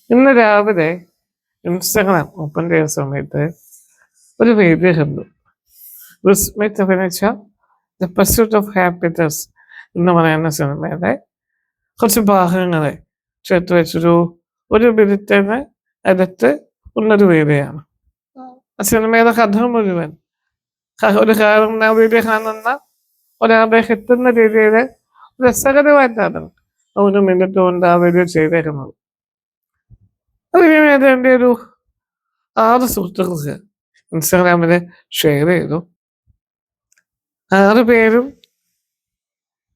ഇന്ന് രാവിലെ Instagram open ചെയ്ത സമയത്ത് ഒരു വീഡിയോ കണ്ടു. വിസ്മിത്ത് അഭിനയിച്ച ദ പർസ്യൂട്ട് ഓഫ് ഹാപ്പിനെസ് എന്ന് പറയുന്ന സിനിമയുടെ കുറച്ച് ഭാഗങ്ങളെ ചേർത്ത് വെച്ചൊരു ഒരു മിനിറ്റിന് അടുത്ത് ഉള്ളൊരു വീഡിയോയാണ്. ആ സിനിമയുടെ കഥ മുഴുവൻ ഒരു കാരണം ആ വീഡിയോ കാണുന്ന ഒരാളെ എത്തുന്ന രീതിയിൽ രസകരമായിട്ടാണ് ഒരു മിനിറ്റ് കൊണ്ട് ആ വീഡിയോ ചെയ്തേക്കുന്നത്. അതിനുവേണ്ടി എൻ്റെ ഒരു 6 സുഹൃത്തുക്കൾക്ക് ഇൻസ്റ്റാഗ്രാമിൽ ഷെയർ ചെയ്തു. 6 പേരും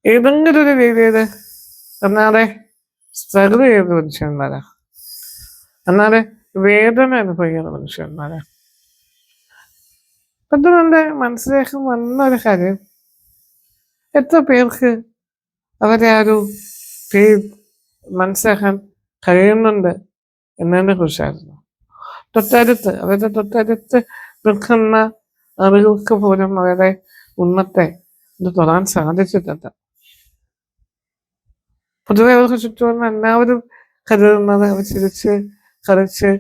ഏതെങ്കിലും ഒരു രീതിയിൽ എന്നാലെ സ്ട്രഗിൾ ചെയ്യുന്ന മനുഷ്യന്മാരാ, എന്നാലെ വേദന അനുഭവിക്കുന്ന മനുഷ്യന്മാരാ. പെട്ടെന്ന് എൻ്റെ മനസ്സിലേക്ക് വന്നൊരു കാര്യം, എത്ര പേർക്ക് അവരെ ആ ഒരു പെയിൻ മനസ്സിലാക്കാൻ കഴിയുന്നുണ്ട് എന്നതിനെ കുറിച്ചായിരുന്നു. അവരുടെ തൊട്ടടുത്ത് നിൽക്കുന്ന ആളുകൾക്ക് പോലും അവരുടെ ഉന്നത്തെ ഇത് തൊടാൻ സാധിച്ചിട്ടുണ്ട്. പൊതുവെ അവർക്ക് ചുറ്റും എല്ലാവരും കരുതുന്നത് അവർ ചിരിച്ച് കളിച്ച്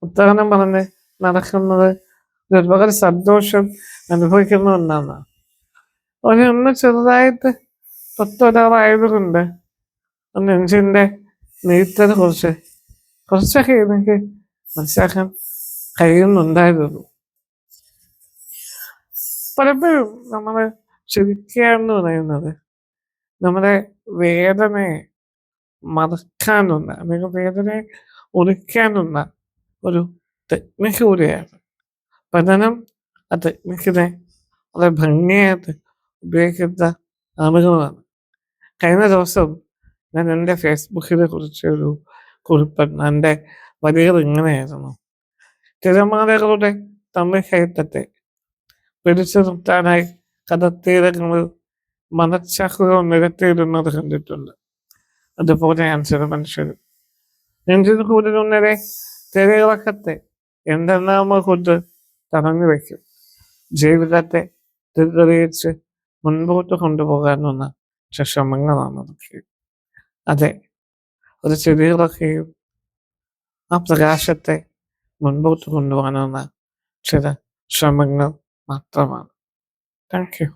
ഉത്തരണം പറഞ്ഞ് നടക്കുന്നത് ഒരുപാട് സന്തോഷം അനുഭവിക്കുന്ന ഒന്നാണ്. ഒന്ന് ചെറുതായിട്ട് തൊട്ടൊരാളായതുകൊണ്ട് നെഞ്ചിൻ്റെ നെയ്ത്തത് കുറച്ചൊക്കെ എനിക്ക് മനസ്സിലാക്കാൻ കഴിയുന്നുണ്ടായിരുന്നു. പലപ്പോഴും നമ്മൾ ചിരിക്കുക എന്ന് പറയുന്നത് നമ്മുടെ വേദനയെ മറക്കാനുള്ള അല്ലെങ്കിൽ വേദനയെ ഒളിക്കാനുള്ള ഒരു ടെക്നിക്ക് കൂടിയാണ്. പഠനം ആ ടെക്നിക്കിനെ വളരെ ഭംഗിയായിട്ട് ഉപയോഗിക്കുന്ന ആളുകളാണ്. കഴിഞ്ഞ ദിവസം ഞാൻ എൻ്റെ ഫേസ്ബുക്കിനെ കുറിച്ചൊരു കുറിപ്പുണ്ട്. എൻ്റെ വരികൾ ഇങ്ങനെയായിരുന്നു: തിരമാലകളുടെ തമിഴ്ഹൈത്തത്തെ പിടിച്ചു നിർത്താനായി കടത്തീരങ്ങളിൽ മനച്ചാക്കുകൾ നിരത്തിയിടുന്നത് കണ്ടിട്ടുണ്ട്. അതുപോലെയാണ് ചില മനുഷ്യർ. നെഞ്ചിന് കൂടുതലുന്നരെ തിരയിളക്കത്തെ എന്തെന്നാമോ കൊണ്ട് തടഞ്ഞു വയ്ക്കും. ജീവിതത്തെ തിരിച്ച് മുൻപോട്ട് കൊണ്ടുപോകാനുള്ള ശ്രമങ്ങളാണ് അതൊക്കെ. അതെ, ഒരു ചെടികളൊക്കെയും ആ പ്രകാശത്തെ മുൻപോട്ട് കൊണ്ടുപോകാനുള്ള ചില ശ്രമങ്ങൾ മാത്രമാണ്. Thank you.